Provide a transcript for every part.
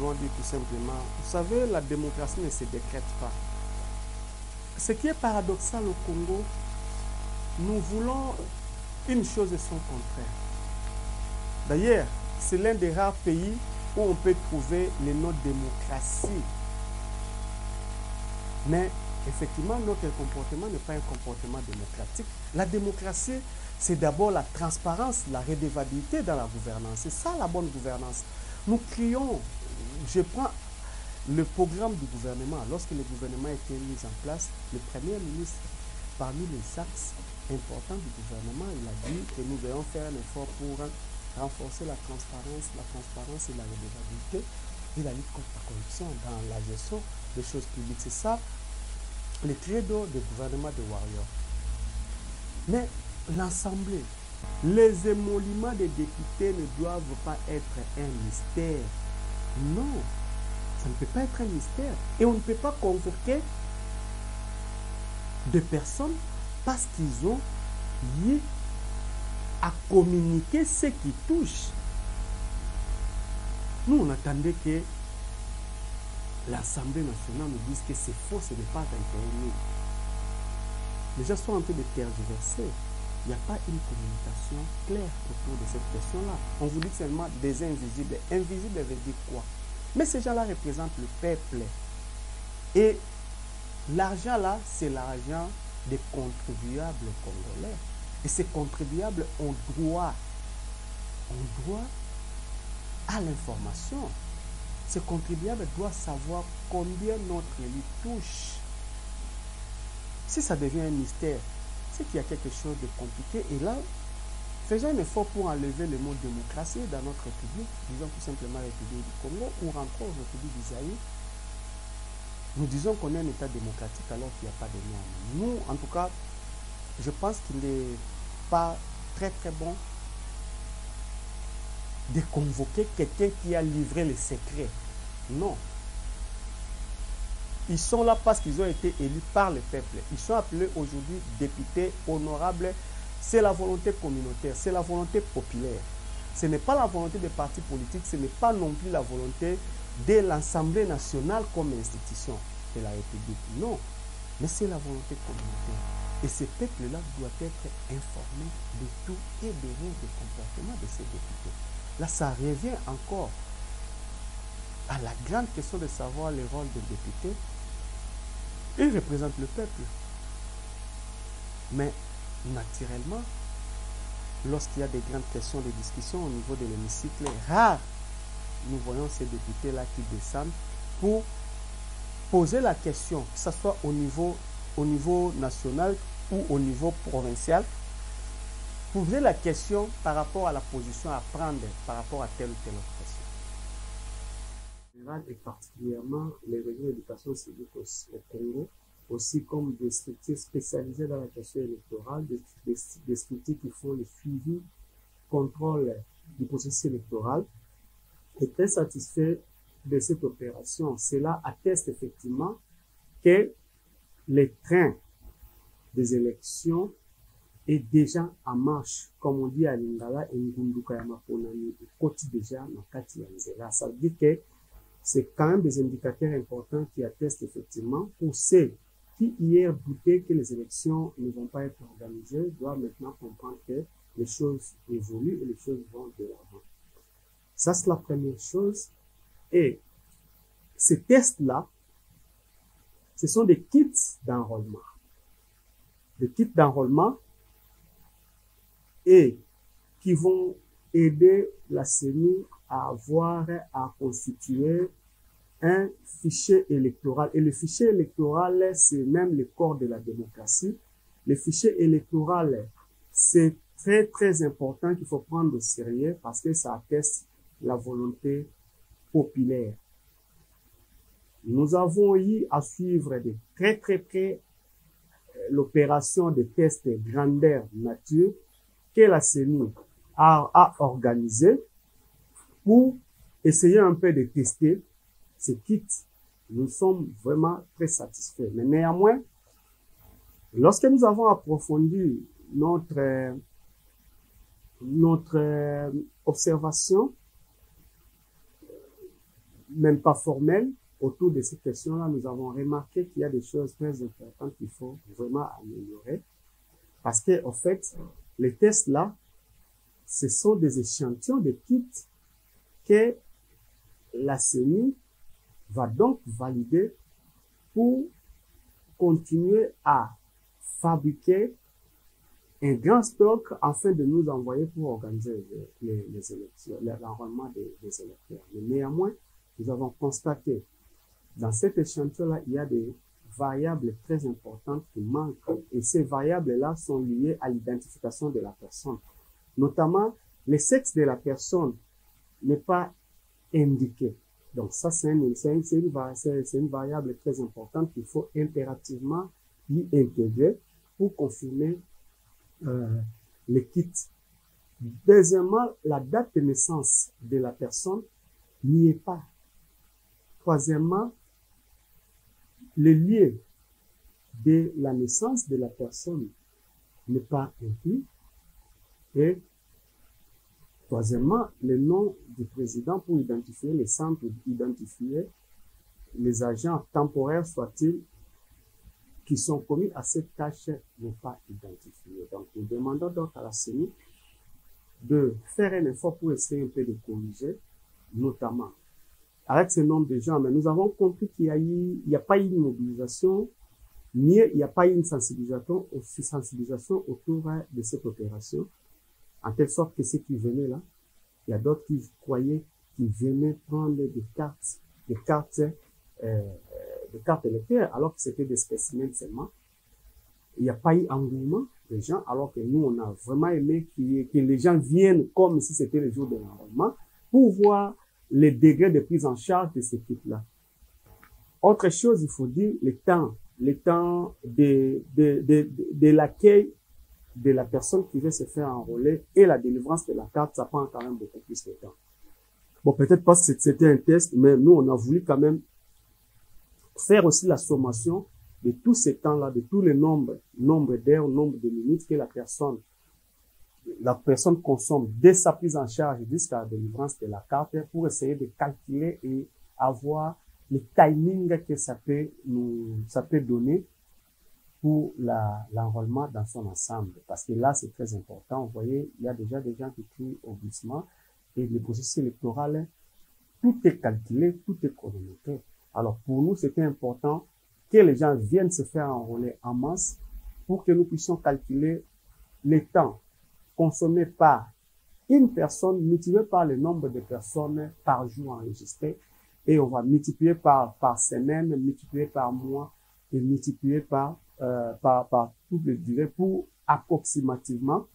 voulons dire tout simplement, vous savez, la démocratie ne se décrète pas. Ce qui est paradoxal au Congo, nous voulons une chose et son contraire. D'ailleurs, c'est l'un des rares pays où on peut trouver le nom démocratie. Mais effectivement, notre comportement n'est pas un comportement démocratique. La démocratie, c'est d'abord la transparence, la redevabilité dans la gouvernance. C'est ça la bonne gouvernance. Nous crions, je prends le programme du gouvernement. Lorsque le gouvernement a été mis en place, le Premier ministre, parmi les axes importants du gouvernement, il a dit que nous devons faire un effort pour renforcer la transparence et la redevabilité et la lutte contre la corruption dans la gestion des choses publiques. C'est ça le credo du gouvernement de Warrior. Mais l'Assemblée, les émoluments des députés ne doivent pas être un mystère. Non, ça ne peut pas être un mystère. Et on ne peut pas convoquer des personnes parce qu'ils ont eu à communiquer ce qui touche. Nous, on attendait que l'Assemblée nationale nous dise que c'est faux, ce n'est pas intérêt. Les gens sont en train de tergiverser. Il n'y a pas une communication claire autour de cette question-là. On vous dit seulement des invisibles. Invisible veut dire quoi? Mais ces gens-là représentent le peuple. Et l'argent là, c'est l'argent des contribuables congolais. Et ces contribuables ont droit à l'information. Ces contribuables doivent savoir combien notre élu touche. Si ça devient un mystère, c'est qu'il y a quelque chose de compliqué. Et là, faisons un effort pour enlever le mot démocratie dans notre République, disons tout simplement République du Congo, ou rentrons aux République d'Isaïe. Nous disons qu'on est un État démocratique alors qu'il n'y a pas de normes. Nous, en tout cas, je pense qu'il n'est pas très très bon de convoquer quelqu'un qui a livré les secrets. Non. Ils sont là parce qu'ils ont été élus par le peuple. Ils sont appelés aujourd'hui députés honorables. C'est la volonté communautaire, c'est la volonté populaire. Ce n'est pas la volonté des partis politiques, ce n'est pas non plus la volonté de l'Assemblée nationale comme institution de la République. Non, mais c'est la volonté communautaire. Et ce peuple-là doit être informé de tout et de rien des comportements de ces députés. Là, ça revient encore à la grande question de savoir le rôle des députés. Ils représentent le peuple. Mais naturellement, lorsqu'il y a des grandes questions de discussion au niveau de l'hémicycle, rare, nous voyons ces députés-là qui descendent pour poser la question, que ce soit au niveau national ou au niveau provincial, poser la question par rapport à la position à prendre par rapport à telle ou telle autre question. Et particulièrement les régions d'éducation civique au Congo, aussi comme des structures spécialisées dans la question électorale, des structures qui font le suivi, contrôle du processus électoral, est très satisfait de cette opération. Cela atteste effectivement que le train des élections est déjà en marche. Comme on dit à Lingala, Ngunduka Yamaponani, Koti déjà, Nakati Yanzela. Ça veut dire que c'est quand même des indicateurs importants qui attestent effectivement pour ceux qui hier doutaient que les élections ne vont pas être organisées, doivent maintenant comprendre que les choses évoluent et les choses vont de l'avant. Ça, c'est la première chose. Et ces tests-là, ce sont des kits d'enrôlement. Des kits d'enrôlement et qui vont aider la CENI à constituer un fichier électoral. Et le fichier électoral, c'est même le corps de la démocratie. Le fichier électoral, c'est très, très important qu'il faut prendre au sérieux parce que ça atteste la volonté populaire. Nous avons eu à suivre de très, très près l'opération de tests grandeur nature que la CENI a organisée pour essayer un peu de tester ces kits. Nous sommes vraiment très satisfaits. Mais néanmoins, lorsque nous avons approfondi notre observation, même pas formelle, autour de ces questions-là, nous avons remarqué qu'il y a des choses très importantes qu'il faut vraiment améliorer. Parce que, en fait, les tests-là, ce sont des échantillons de kits que la CENI va donc valider pour continuer à fabriquer un grand stock afin de nous envoyer pour organiser les élections, l'enrôlement des électeurs. Mais néanmoins, nous avons constaté dans cet échantillon-là, il y a des variables très importantes qui manquent. Et ces variables-là sont liées à l'identification de la personne. Notamment, le sexe de la personne n'est pas indiqué. Donc ça, c'est une variable très importante qu'il faut impérativement y intégrer pour confirmer les kits. Deuxièmement, la date de naissance de la personne n'y est pas. Troisièmement, le lieu de la naissance de la personne n'est pas inclus. Et troisièmement, le nom du président pour identifier les centres, identifier les agents temporaires, soit-ils, qui sont commis à cette tâche n'est pas identifié. Donc, nous demandons donc à la CENI de faire un effort pour essayer un peu de corriger, notamment avec ce nombre de gens. Mais nous avons compris qu'il n'y a pas eu une mobilisation, ni il n'y a pas eu une sensibilisation autour de cette opération, en telle sorte que ceux qui venaient là, il y a d'autres qui croyaient qu'ils venaient prendre des cartes électorales, alors que c'était des spécimens seulement. Il n'y a pas eu engouement des gens, alors que nous, on a vraiment aimé que les gens viennent comme si c'était le jour de l'enrôlement pour voir les degrés de prise en charge de ces types-là. Autre chose, il faut dire, le temps de l'accueil de la personne qui veut se faire enrôler et la délivrance de la carte, ça prend quand même beaucoup plus de temps. Bon, peut-être pas que c'était un test, mais nous, on a voulu quand même faire aussi la sommation de tous ces temps-là, de tous les nombre d'heures, nombre de minutes que la personne consomme dès sa prise en charge jusqu'à la délivrance de la carte pour essayer de calculer et avoir le timing que ça peut donner pour l'enrôlement dans son ensemble. Parce que là, c'est très important. Vous voyez, il y a déjà des gens qui crient au glissement et le processus électoral, tout est calculé, tout est chronométré. Alors, pour nous, c'était important que les gens viennent se faire enrôler en masse pour que nous puissions calculer les temps consommés par une personne multiplié par le nombre de personnes par jour enregistrées et on va multiplier par semaine, multiplier par mois et multiplier par toute la durée pour approximativement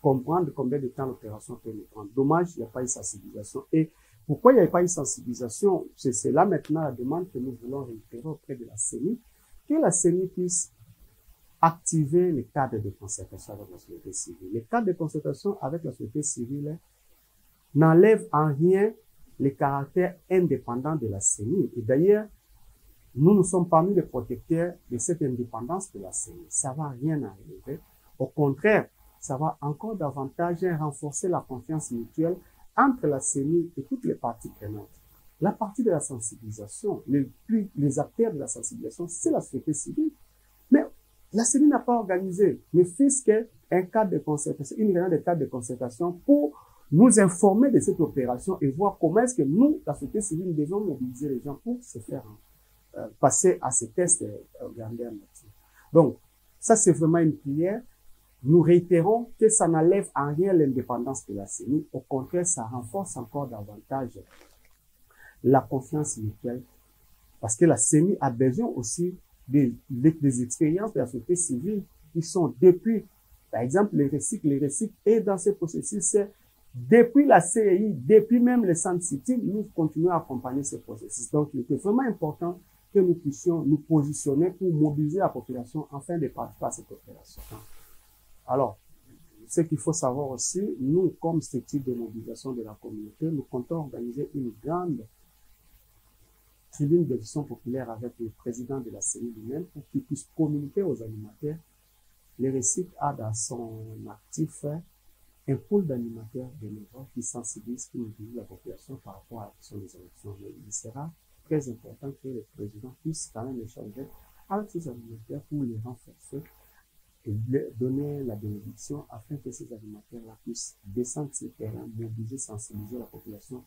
comprendre combien de temps l'opération peut nous prendre. Dommage, il n'y a pas eu sensibilisation. Et pourquoi il n'y a pas eu sensibilisation? C'est là maintenant la demande que nous voulons réitérer auprès de la CENI, que la CENI puisse activer les cadres de concertation avec la société civile. Les cadres de concertation avec la société civile n'enlèvent en rien le caractère indépendant de la CENI. Et d'ailleurs, nous sommes parmi les protecteurs de cette indépendance de la CENI. Ça va rien enlever. Au contraire, ça va encore davantage renforcer la confiance mutuelle entre la CENI et toutes les parties prenantes. La partie de la sensibilisation, les acteurs de la sensibilisation, c'est la société civile. Mais la CENI n'a pas organisé, ne fût-ce qu'un cadre de concertation, une réunion de cadre de concertation pour nous informer de cette opération et voir comment est-ce que nous, la société civile, nous devons mobiliser les gens pour se faire passer à ces tests grandeur nature. Donc, ça c'est vraiment une prière. Nous réitérons que ça n'enlève en rien l'indépendance de la CENI. Au contraire, ça renforce encore davantage la confiance mutuelle. Parce que la CENI a besoin aussi des expériences de la société civile qui sont depuis, par exemple, les recycles, et dans ce processus, depuis la CEI, depuis même les centres cités, nous continuons à accompagner ce processus. Donc, il était vraiment important que nous puissions nous positionner pour mobiliser la population afin de participer à cette opération. Alors, ce qu'il faut savoir aussi, nous, comme structure de mobilisation de la communauté, nous comptons organiser une grande tribune d'édition populaire avec le président de la CENI lui-même pour qu'il puisse communiquer aux animateurs. Le RECIC a dans son actif un pôle d'animateurs bénévoles qui sensibilise, qui mobilise la population par rapport à la question des élections. Mais il sera très important que le président puisse quand même échanger avec ces animateurs pour les renforcer et donner la bénédiction afin que ces animateurs-là puissent descendre sur le terrain, mobiliser, sensibiliser la population